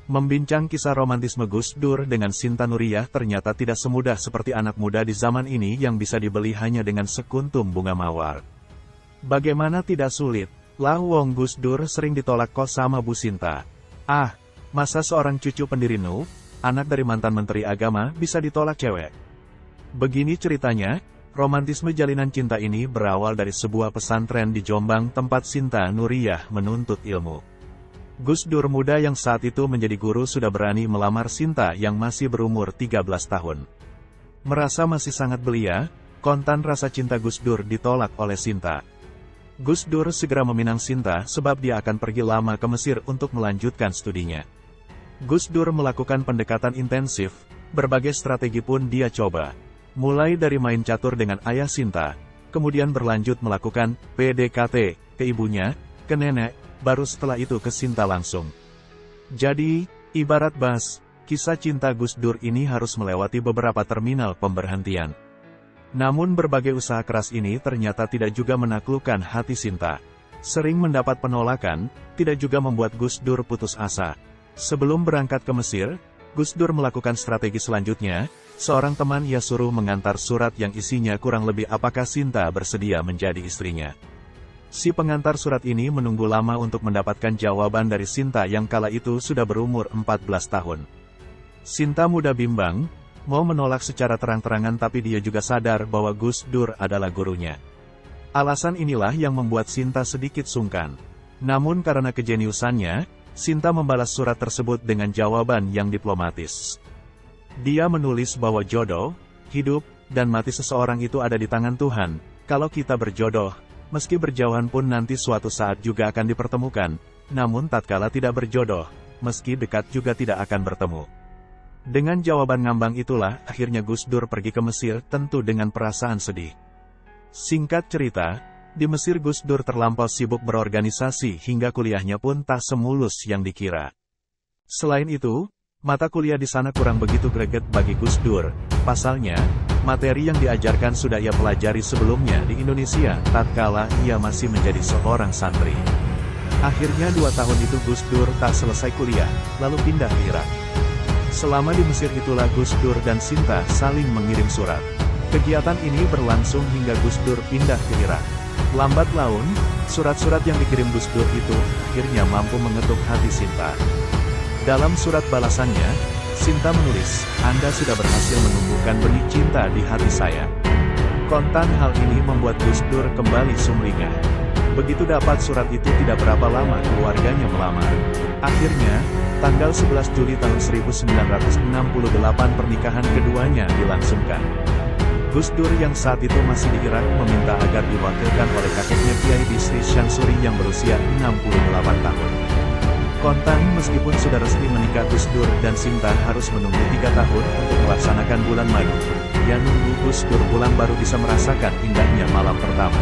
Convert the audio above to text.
Membincang kisah romantisme Gus Dur dengan Sinta Nuriyah ternyata tidak semudah seperti anak muda di zaman ini yang bisa dibeli hanya dengan sekuntum bunga mawar. Bagaimana tidak sulit, lah wong Gus Dur sering ditolak kok sama Bu Sinta. Ah, masa seorang cucu pendiri NU, anak dari mantan Menteri Agama, bisa ditolak cewek? Begini ceritanya, romantisme jalinan cinta ini berawal dari sebuah pesantren di Jombang tempat Sinta Nuriyah menuntut ilmu. Gus Dur muda yang saat itu menjadi guru sudah berani melamar Sinta yang masih berumur 13 tahun. Merasa masih sangat belia, kontan rasa cinta Gus Dur ditolak oleh Sinta. Gus Dur segera meminang Sinta sebab dia akan pergi lama ke Mesir untuk melanjutkan studinya. Gus Dur melakukan pendekatan intensif, berbagai strategi pun dia coba. Mulai dari main catur dengan ayah Sinta, kemudian berlanjut melakukan PDKT ke ibunya, ke nenek, baru setelah itu ke Sinta langsung. Jadi, ibarat bus, kisah cinta Gus Dur ini harus melewati beberapa terminal pemberhentian. Namun berbagai usaha keras ini ternyata tidak juga menaklukkan hati Sinta. Sering mendapat penolakan, tidak juga membuat Gus Dur putus asa. Sebelum berangkat ke Mesir, Gus Dur melakukan strategi selanjutnya, seorang teman ia suruh mengantar surat yang isinya kurang lebih apakah Sinta bersedia menjadi istrinya. Si pengantar surat ini menunggu lama untuk mendapatkan jawaban dari Sinta yang kala itu sudah berumur 14 tahun. Sinta muda bimbang, mau menolak secara terang-terangan tapi dia juga sadar bahwa Gus Dur adalah gurunya. Alasan inilah yang membuat Sinta sedikit sungkan. Namun karena kejeniusannya, Sinta membalas surat tersebut dengan jawaban yang diplomatis. Dia menulis bahwa jodoh, hidup, dan mati seseorang itu ada di tangan Tuhan. Kalau kita berjodoh, meski berjauhan pun nanti suatu saat juga akan dipertemukan, namun tatkala tidak berjodoh, meski dekat juga tidak akan bertemu. Dengan jawaban ngambang itulah, akhirnya Gus Dur pergi ke Mesir tentu dengan perasaan sedih. Singkat cerita, di Mesir Gus Dur terlampau sibuk berorganisasi hingga kuliahnya pun tak semulus yang dikira. Selain itu, mata kuliah di sana kurang begitu greget bagi Gus Dur, pasalnya, materi yang diajarkan sudah ia pelajari sebelumnya di Indonesia, tatkala ia masih menjadi seorang santri. Akhirnya 2 tahun itu Gus Dur tak selesai kuliah, lalu pindah ke Irak. Selama di Mesir itulah Gus Dur dan Sinta saling mengirim surat. Kegiatan ini berlangsung hingga Gus Dur pindah ke Irak. Lambat laun, surat-surat yang dikirim Gus Dur itu akhirnya mampu mengetuk hati Sinta. Dalam surat balasannya, Sinta menulis, "Anda sudah berhasil menumbuhkan benih cinta di hati saya." Kontan hal ini membuat Gus Dur kembali sumringah. Begitu dapat surat itu tidak berapa lama keluarganya melamar. Akhirnya, tanggal 11 Juli tahun 1968 pernikahan keduanya dilangsungkan. Gus Dur yang saat itu masih di Irak meminta agar diwakilkan oleh kakeknya Kiai Bisri Syansuri yang berusia 68 tahun. Kontan meskipun sudah resmi menikah Gus Dur dan Sinta harus menunggu 3 tahun untuk melaksanakan bulan madu. Ya nunggu Gus Dur pulang baru bisa merasakan indahnya malam pertama.